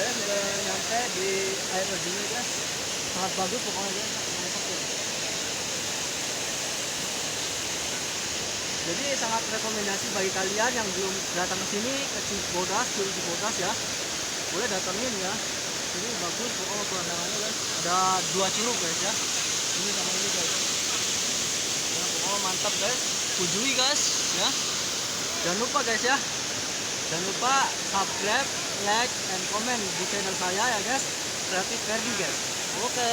Saya sudah nyampe di air terjunnya guys. Sangat bagus pokoknya guys. Mantap ya. Jadi sangat rekomendasi bagi kalian yang belum datang ke sini ke Cibodas, Curug Cibodas ya. Boleh datangin ya. Ini bagus pokoknya pemandangannya guys. Ada dua curug guys ya. Ini sama ini guys. Nah, pokoknya mantap guys. Kunjungi guys ya. Jangan lupa guys ya. Jangan lupa subscribe, like, and comment di channel saya ya guys. Kreatif Ferdi guys. Oke.